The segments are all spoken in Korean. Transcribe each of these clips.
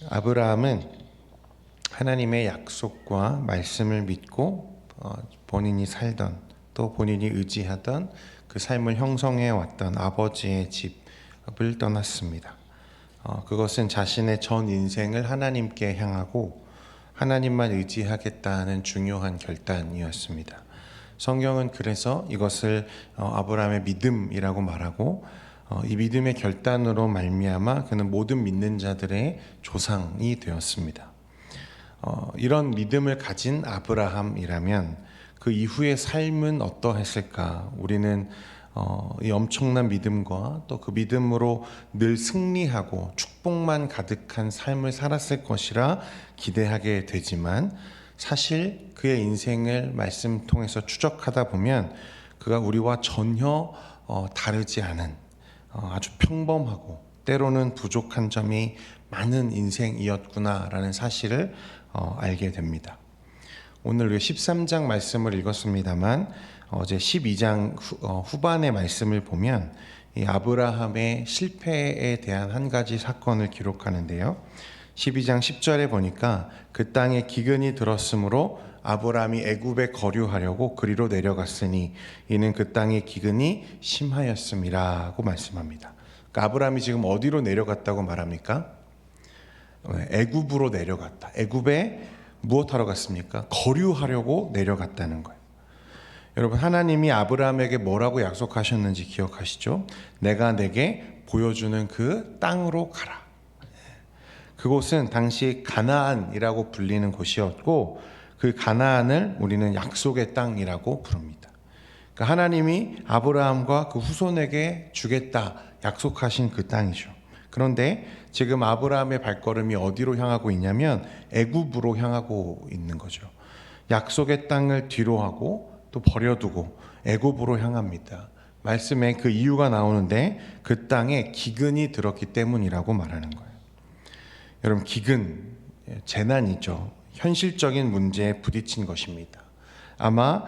아브라함은 하나님의 약속과 말씀을 믿고 본인이 살던 또 본인이 의지하던 그 삶을 형성해 왔던 아버지의 집을 떠났습니다. 그것은 자신의 전 인생을 하나님께 향하고 하나님만 의지하겠다는 중요한 결단이었습니다. 성경은 그래서 이것을 아브라함의 믿음이라고 말하고 이 믿음의 결단으로 말미암아 그는 모든 믿는 자들의 조상이 되었습니다. 이런 믿음을 가진 아브라함이라면 그 이후의 삶은 어떠했을까? 우리는 이 엄청난 믿음과 또 그 믿음으로 늘 승리하고 축복만 가득한 삶을 살았을 것이라 기대하게 되지만 사실 그의 인생을 말씀 통해서 추적하다 보면 그가 우리와 전혀 다르지 않은 아주 평범하고 때로는 부족한 점이 많은 인생이었구나라는 사실을 알게 됩니다. 오늘 13장 말씀을 읽었습니다만 어제 12장 후반의 말씀을 보면 이 아브라함의 실패에 대한 한 가지 사건을 기록하는데요. 12장 10절에 보니까 그 땅에 기근이 들었으므로 아브라함이 애굽에 거류하려고 그리로 내려갔으니 이는 그 땅의 기근이 심하였음이라고 말씀합니다. 그러니까 아브라함이 지금 어디로 내려갔다고 말합니까? 애굽으로 내려갔다. 애굽에 무엇하러 갔습니까? 거류하려고 내려갔다는 거예요. 여러분, 하나님이 아브라함에게 뭐라고 약속하셨는지 기억하시죠? 내가 내게 보여주는 그 땅으로 가라. 그곳은 당시 가나안이라고 불리는 곳이었고 그 가나안을 우리는 약속의 땅이라고 부릅니다. 그러니까 하나님이 아브라함과 그 후손에게 주겠다 약속하신 그 땅이죠. 그런데 지금 아브라함의 발걸음이 어디로 향하고 있냐면 애굽으로 향하고 있는 거죠. 약속의 땅을 뒤로 하고 또 버려두고 애굽으로 향합니다. 말씀에 그 이유가 나오는데 그 땅에 기근이 들었기 때문이라고 말하는 거예요. 여러분, 기근, 재난이죠. 현실적인 문제에 부딪힌 것입니다. 아마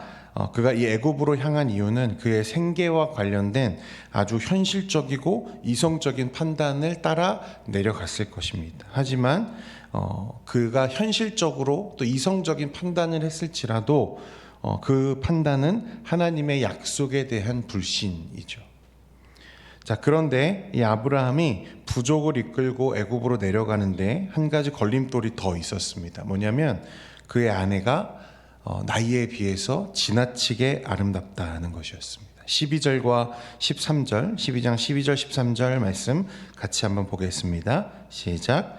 그가 이 애굽으로 향한 이유는 그의 생계와 관련된 아주 현실적이고 이성적인 판단을 따라 내려갔을 것입니다. 하지만 그가 현실적으로 또 이성적인 판단을 했을지라도 그 판단은 하나님의 약속에 대한 불신이죠. 자, 그런데 이 아브라함이 부족을 이끌고 애굽으로 내려가는데 한 가지 걸림돌이 더 있었습니다. 뭐냐면 그의 아내가 나이에 비해서 지나치게 아름답다는 것이었습니다. 12절과 13절, 12장 12절 13절 말씀 같이 한번 보겠습니다. 시작.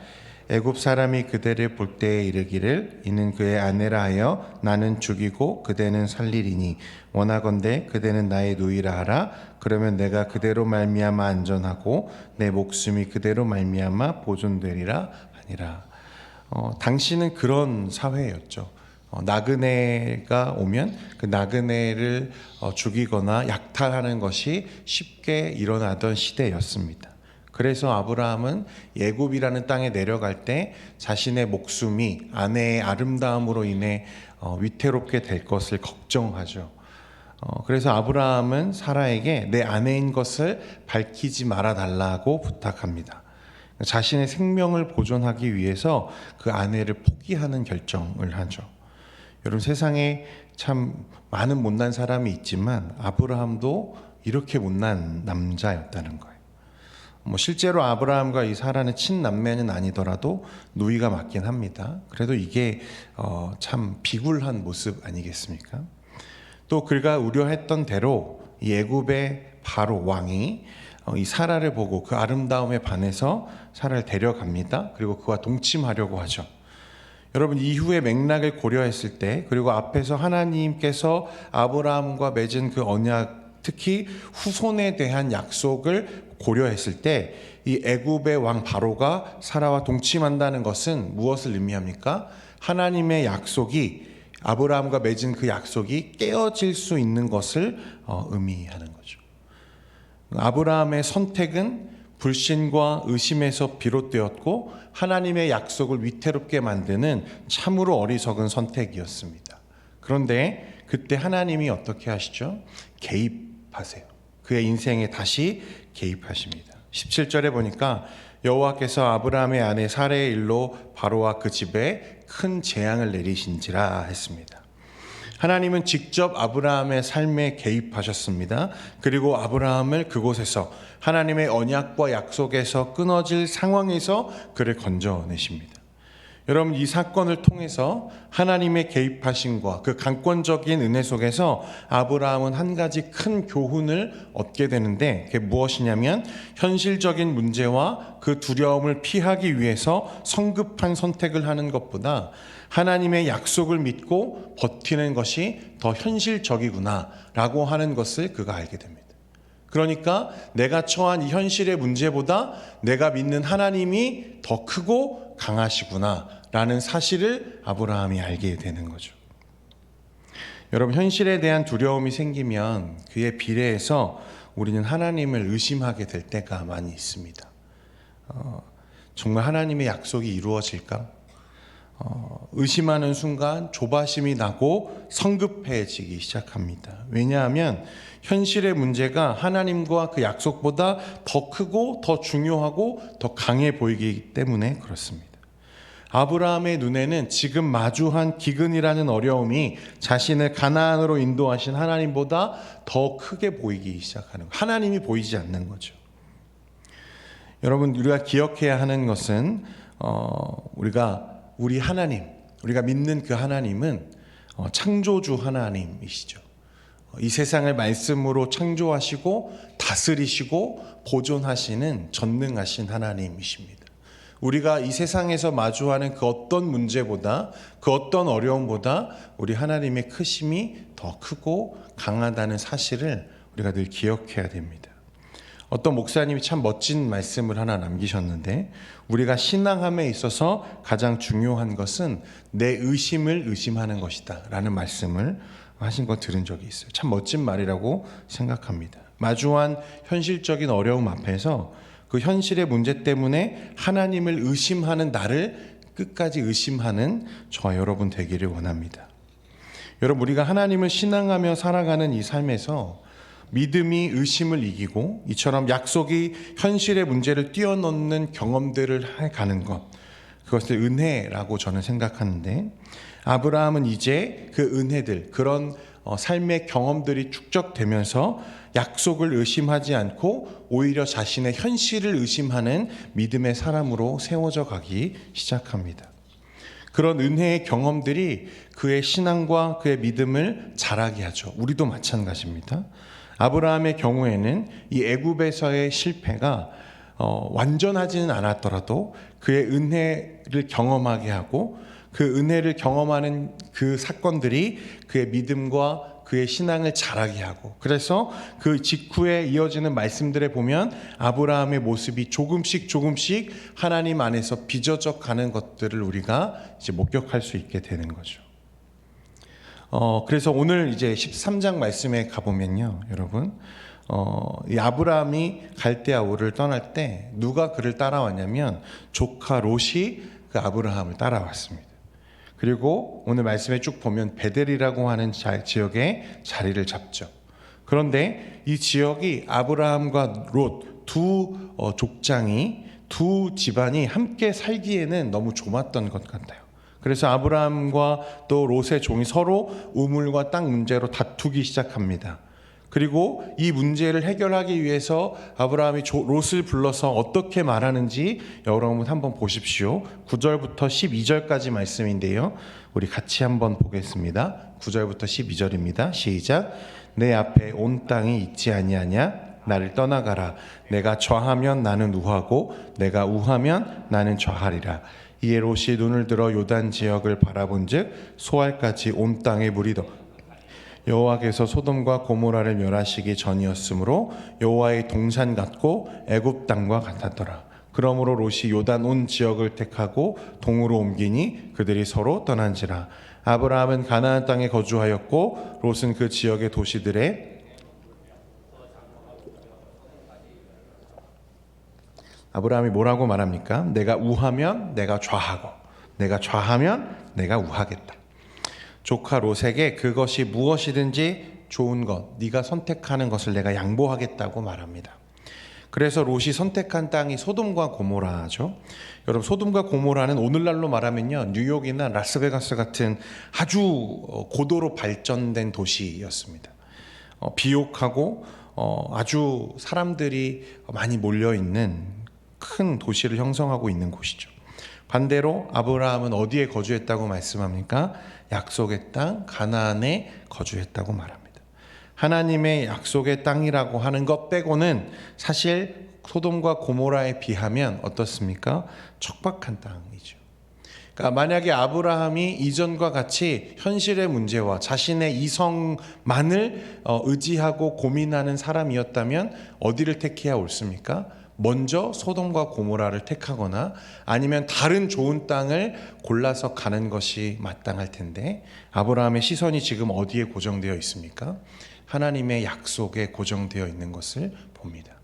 애굽 사람이 그대를 볼 때에 이르기를 이는 그의 아내라 하여 나는 죽이고 그대는 살리리니 원하건대 그대는 나의 누이라 하라. 그러면 내가 그대로 말미암아 안전하고 내 목숨이 그대로 말미암아 보존되리라 하니라. 당시는 그런 사회였죠. 나그네가 오면 그 나그네를 죽이거나 약탈하는 것이 쉽게 일어나던 시대였습니다. 그래서 아브라함은 애굽이라는 땅에 내려갈 때 자신의 목숨이 아내의 아름다움으로 인해 위태롭게 될 것을 걱정하죠. 그래서 아브라함은 사라에게 내 아내인 것을 밝히지 말아 달라고 부탁합니다. 자신의 생명을 보존하기 위해서 그 아내를 포기하는 결정을 하죠. 여러분, 세상에 참 많은 못난 사람이 있지만 아브라함도 이렇게 못난 남자였다는 거예요. 실제로 아브라함과 이 사라는 친남매는 아니더라도 누이가 맞긴 합니다. 그래도 이게 참 비굴한 모습 아니겠습니까? 또 그가 우려했던 대로 이 애굽의 바로 왕이 이 사라를 보고 그 아름다움에 반해서 사라를 데려갑니다. 그리고 그와 동침하려고 하죠. 여러분, 이후의 맥락을 고려했을 때 그리고 앞에서 하나님께서 아브라함과 맺은 그 언약, 특히 후손에 대한 약속을 고려했을 때 이 애굽의 왕 바로가 사라와 동침한다는 것은 무엇을 의미합니까? 하나님의 약속이 아브라함과 맺은 그 약속이 깨어질 수 있는 것을 의미하는 거죠. 아브라함의 선택은 불신과 의심에서 비롯되었고 하나님의 약속을 위태롭게 만드는 참으로 어리석은 선택이었습니다. 그런데 그때 하나님이 어떻게 하시죠? 개입하세요. 그의 인생에 다시 개입하십니다. 17절에 보니까 여호와께서 아브라함의 아내 사레의 일로 바로와 그 집에 큰 재앙을 내리신지라 했습니다. 하나님은 직접 아브라함의 삶에 개입하셨습니다. 그리고 아브라함을 그곳에서 하나님의 언약과 약속에서 끊어질 상황에서 그를 건져내십니다. 여러분, 이 사건을 통해서 하나님의 개입하심과 그 강권적인 은혜 속에서 아브라함은 한 가지 큰 교훈을 얻게 되는데, 그게 무엇이냐면 현실적인 문제와 그 두려움을 피하기 위해서 성급한 선택을 하는 것보다 하나님의 약속을 믿고 버티는 것이 더 현실적이구나 라고 하는 것을 그가 알게 됩니다. 그러니까 내가 처한 이 현실의 문제보다 내가 믿는 하나님이 더 크고 강하시구나 라는 사실을 아브라함이 알게 되는 거죠. 여러분, 현실에 대한 두려움이 생기면 그에 비례해서 우리는 하나님을 의심하게 될 때가 많이 있습니다. 정말 하나님의 약속이 이루어질까? 의심하는 순간 조바심이 나고 성급해지기 시작합니다. 왜냐하면 현실의 문제가 하나님과 그 약속보다 더 크고 더 중요하고 더 강해 보이기 때문에 그렇습니다. 아브라함의 눈에는 지금 마주한 기근이라는 어려움이 자신을 가나안으로 인도하신 하나님보다 더 크게 보이기 시작하는 거예요. 하나님이 보이지 않는 거죠. 여러분, 우리가 기억해야 하는 것은 우리 하나님, 우리가 믿는 그 하나님은 창조주 하나님이시죠. 이 세상을 말씀으로 창조하시고 다스리시고 보존하시는 전능하신 하나님이십니다. 우리가 이 세상에서 마주하는 그 어떤 문제보다, 그 어떤 어려움보다 우리 하나님의 크심이 더 크고 강하다는 사실을 우리가 늘 기억해야 됩니다. 어떤 목사님이 참 멋진 말씀을 하나 남기셨는데, 우리가 신앙함에 있어서 가장 중요한 것은 내 의심을 의심하는 것이다 라는 말씀을 하신 거 들은 적이 있어요. 참 멋진 말이라고 생각합니다. 마주한 현실적인 어려움 앞에서 그 현실의 문제 때문에 하나님을 의심하는 나를 끝까지 의심하는 저와 여러분 되기를 원합니다. 여러분, 우리가 하나님을 신앙하며 살아가는 이 삶에서 믿음이 의심을 이기고 이처럼 약속이 현실의 문제를 뛰어넘는 경험들을 해가는 것, 그것을 은혜라고 저는 생각하는데, 아브라함은 이제 그 은혜들, 그런 삶의 경험들이 축적되면서 약속을 의심하지 않고 오히려 자신의 현실을 의심하는 믿음의 사람으로 세워져 가기 시작합니다. 그런 은혜의 경험들이 그의 신앙과 그의 믿음을 자라게 하죠. 우리도 마찬가지입니다. 아브라함의 경우에는 이 애굽에서의 실패가 완전하지는 않았더라도 그의 은혜를 경험하게 하고, 그 은혜를 경험하는 그 사건들이 그의 믿음과 그의 신앙을 자라게 하고, 그래서 그 직후에 이어지는 말씀들에 보면 아브라함의 모습이 조금씩 하나님 안에서 빚어져 가는 것들을 우리가 이제 목격할 수 있게 되는 거죠. 그래서 오늘 이제 13장 말씀에 가보면요, 여러분, 이 아브라함이 갈대아 우르를 떠날 때 누가 그를 따라왔냐면 조카 롯이 그 아브라함을 따라왔습니다. 그리고 오늘 말씀에 쭉 보면 베델이라고 하는 지역에 자리를 잡죠. 그런데 이 지역이 아브라함과 롯 두 족장이, 두 집안이 함께 살기에는 너무 좁았던 것 같아요. 그래서 아브라함과 또 롯의 종이 서로 우물과 땅 문제로 다투기 시작합니다. 그리고 이 문제를 해결하기 위해서 아브라함이 롯을 불러서 어떻게 말하는지 여러분 한번 보십시오. 9절부터 12절까지 말씀인데요, 우리 같이 한번 보겠습니다. 9절부터 12절입니다. 시작. 내 앞에 온 땅이 있지 아니하냐? 나를 떠나가라. 내가 좌하면 나는 우하고 내가 우하면 나는 좌하리라. 이에 롯이 눈을 들어 요단 지역을 바라본즉 소알까지 온 땅에 물이 더 여호와께서 소돔과 고모라를 멸하시기 전이었으므로 여호와의 동산 같고 애굽 땅과 같았더라. 그러므로 롯이 요단 온 지역을 택하고 동으로 옮기니 그들이 서로 떠난지라. 아브라함은 가나안 땅에 거주하였고 롯은 그 지역의 도시들에 아브라함이 뭐라고 말합니까? 내가 우하면 내가 좌하고 내가 좌하면 내가 우하겠다. 조카 롯에게 그것이 무엇이든지 좋은 것, 네가 선택하는 것을 내가 양보하겠다고 말합니다. 그래서 롯이 선택한 땅이 소돔과 고모라죠. 여러분, 소돔과 고모라는 오늘날로 말하면요, 뉴욕이나 라스베가스 같은 아주 고도로 발전된 도시였습니다. 비옥하고 아주 사람들이 많이 몰려 있는 큰 도시를 형성하고 있는 곳이죠. 반대로 아브라함은 어디에 거주했다고 말씀합니까? 약속의 땅 가나안에 거주했다고 말합니다. 하나님의 약속의 땅이라고 하는 것 빼고는 사실 소돔과 고모라에 비하면 어떻습니까? 척박한 땅이죠. 그러니까 만약에 아브라함이 이전과 같이 현실의 문제와 자신의 이성만을 의지하고 고민하는 사람이었다면 어디를 택해야 옳습니까? 먼저 소돔과 고모라를 택하거나 아니면 다른 좋은 땅을 골라서 가는 것이 마땅할 텐데, 아브라함의 시선이 지금 어디에 고정되어 있습니까? 하나님의 약속에 고정되어 있는 것을 봅니다.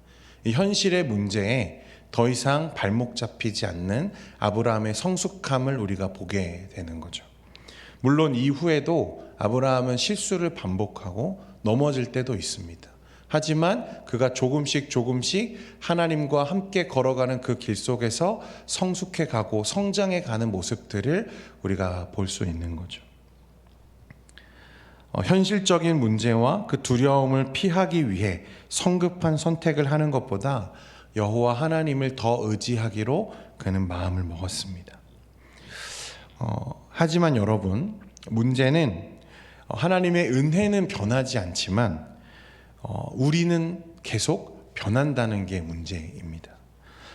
이 현실의 문제에 더 이상 발목 잡히지 않는 아브라함의 성숙함을 우리가 보게 되는 거죠. 물론 이후에도 아브라함은 실수를 반복하고 넘어질 때도 있습니다. 하지만 그가 조금씩 하나님과 함께 걸어가는 그 길 속에서 성숙해 가고 성장해 가는 모습들을 우리가 볼 수 있는 거죠. 현실적인 문제와 그 두려움을 피하기 위해 성급한 선택을 하는 것보다 여호와 하나님을 더 의지하기로 그는 마음을 먹었습니다. 하지만 여러분, 문제는 하나님의 은혜는 변하지 않지만 우리는 계속 변한다는 게 문제입니다.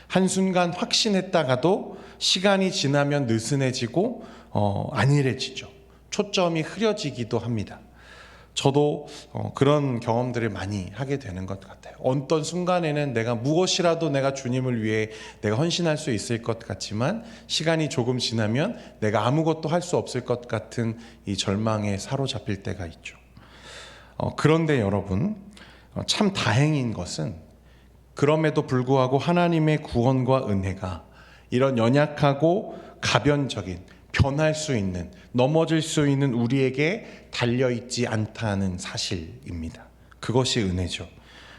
한순간 확신했다가도 시간이 지나면 느슨해지고 안일해지죠. 초점이 흐려지기도 합니다. 저도 그런 경험들을 많이 하게 되는 것 같아요. 어떤 순간에는 내가 무엇이라도 내가 주님을 위해 내가 헌신할 수 있을 것 같지만 시간이 조금 지나면 내가 아무것도 할 수 없을 것 같은 이 절망에 사로잡힐 때가 있죠. 그런데 여러분, 참 다행인 것은 그럼에도 불구하고 하나님의 구원과 은혜가 이런 연약하고 가변적인, 변할 수 있는, 넘어질 수 있는 우리에게 달려있지 않다는 사실입니다. 그것이 은혜죠.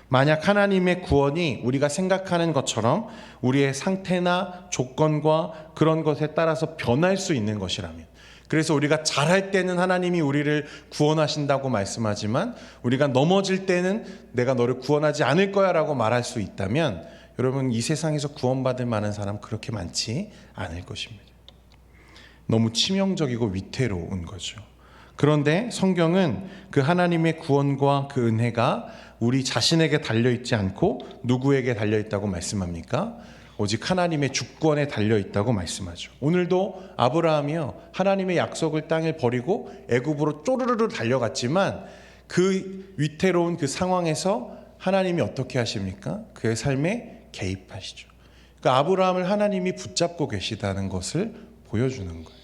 만약 하나님의 구원이 우리가 생각하는 것처럼 우리의 상태나 조건과 그런 것에 따라서 변할 수 있는 것이라면, 그래서 우리가 잘할 때는 하나님이 우리를 구원하신다고 말씀하지만 우리가 넘어질 때는 내가 너를 구원하지 않을 거야 라고 말할 수 있다면, 여러분, 이 세상에서 구원받을 만한 사람 그렇게 많지 않을 것입니다. 너무 치명적이고 위태로운 거죠. 그런데 성경은 그 하나님의 구원과 그 은혜가 우리 자신에게 달려있지 않고 누구에게 달려있다고 말씀합니까? 오직 하나님의 주권에 달려있다고 말씀하죠. 오늘도 아브라함이요, 하나님의 약속을 땅을 버리고 애굽으로 쪼르르르 달려갔지만 그 위태로운 그 상황에서 하나님이 어떻게 하십니까? 그의 삶에 개입하시죠. 그러니까 아브라함을 하나님이 붙잡고 계시다는 것을 보여주는 거예요.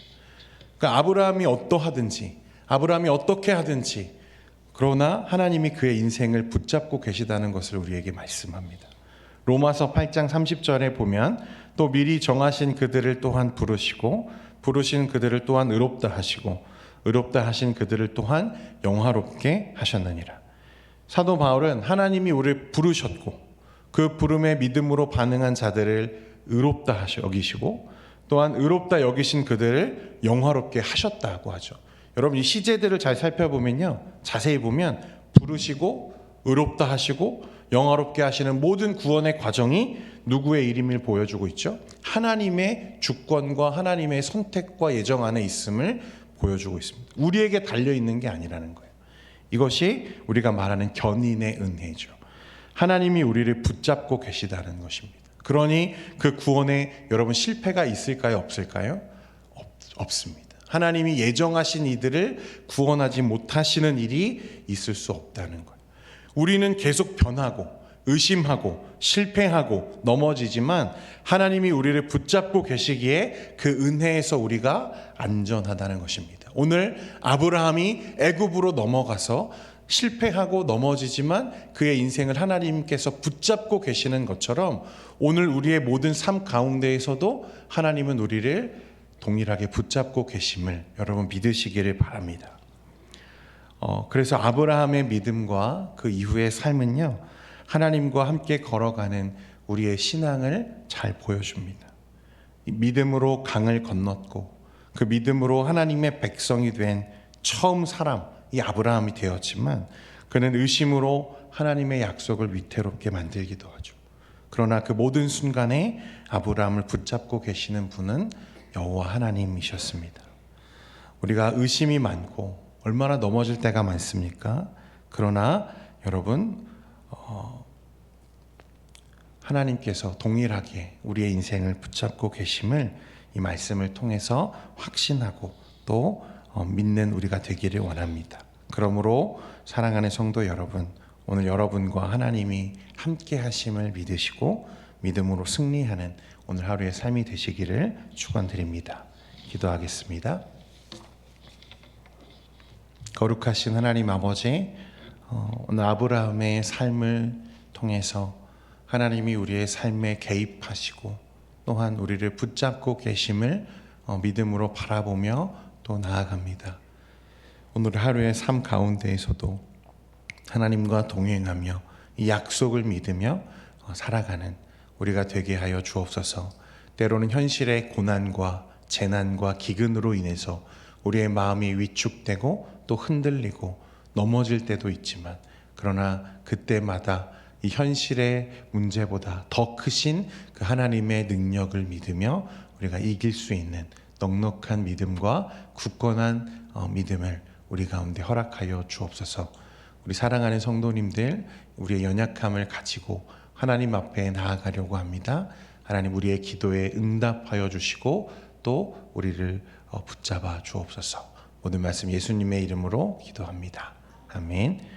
그러니까 아브라함이 어떠하든지, 아브라함이 어떻게 하든지, 그러나 하나님이 그의 인생을 붙잡고 계시다는 것을 우리에게 말씀합니다. 로마서 8장 30절에 보면 또 미리 정하신 그들을 또한 부르시고 부르신 그들을 또한 의롭다 하시고 의롭다 하신 그들을 또한 영화롭게 하셨느니라. 사도 바울은 하나님이 우리를 부르셨고 그 부름에 믿음으로 반응한 자들을 의롭다 여기시고 또한 의롭다 여기신 그들을 영화롭게 하셨다고 하죠. 여러분, 이 시제들을 잘 살펴보면요, 자세히 보면 부르시고 의롭다 하시고 영화롭게 하시는 모든 구원의 과정이 누구의 일임을 보여주고 있죠? 하나님의 주권과 하나님의 선택과 예정 안에 있음을 보여주고 있습니다. 우리에게 달려있는 게 아니라는 거예요. 이것이 우리가 말하는 견인의 은혜죠. 하나님이 우리를 붙잡고 계시다는 것입니다. 그러니 그 구원에 여러분 실패가 있을까요? 없을까요? 없습니다. 하나님이 예정하신 이들을 구원하지 못하시는 일이 있을 수 없다는 거예요. 우리는 계속 변하고 의심하고 실패하고 넘어지지만 하나님이 우리를 붙잡고 계시기에 그 은혜에서 우리가 안전하다는 것입니다. 오늘 아브라함이 애굽으로 넘어가서 실패하고 넘어지지만 그의 인생을 하나님께서 붙잡고 계시는 것처럼 오늘 우리의 모든 삶 가운데에서도 하나님은 우리를 동일하게 붙잡고 계심을 여러분 믿으시기를 바랍니다. 그래서 아브라함의 믿음과 그 이후의 삶은요, 하나님과 함께 걸어가는 우리의 신앙을 잘 보여줍니다. 이 믿음으로 강을 건넜고 그 믿음으로 하나님의 백성이 된 처음 사람, 이 아브라함이 되었지만 그는 의심으로 하나님의 약속을 위태롭게 만들기도 하죠. 그러나 그 모든 순간에 아브라함을 붙잡고 계시는 분은 여호와 하나님이셨습니다. 우리가 의심이 많고 얼마나 넘어질 때가 많습니까? 그러나 여러분, 하나님께서 동일하게 우리의 인생을 붙잡고 계심을 이 말씀을 통해서 확신하고 또 믿는 우리가 되기를 원합니다. 그러므로 사랑하는 성도 여러분, 오늘 여러분과 하나님이 함께 하심을 믿으시고 믿음으로 승리하는 오늘 하루의 삶이 되시기를 축원드립니다. 기도하겠습니다. 거룩하신 하나님 아버지, 오늘 아브라함의 삶을 통해서 하나님이 우리의 삶에 개입하시고 또한 우리를 붙잡고 계심을 믿음으로 바라보며 또 나아갑니다. 오늘 하루의 삶 가운데에서도 하나님과 동행하며 이 약속을 믿으며 살아가는 우리가 되게 하여 주옵소서. 때로는 현실의 고난과 재난과 기근으로 인해서 우리의 마음이 위축되고 또 흔들리고 넘어질 때도 있지만 그러나 그때마다 이 현실의 문제보다 더 크신 그 하나님의 능력을 믿으며 우리가 이길 수 있는 넉넉한 믿음과 굳건한 믿음을 우리 가운데 허락하여 주옵소서. 우리 사랑하는 성도님들, 우리의 연약함을 가지고 하나님 앞에 나아가려고 합니다. 하나님 우리의 기도에 응답하여 주시고 또 우리를 붙잡아 주옵소서. 모든 말씀 예수님의 이름으로 기도합니다. 아멘.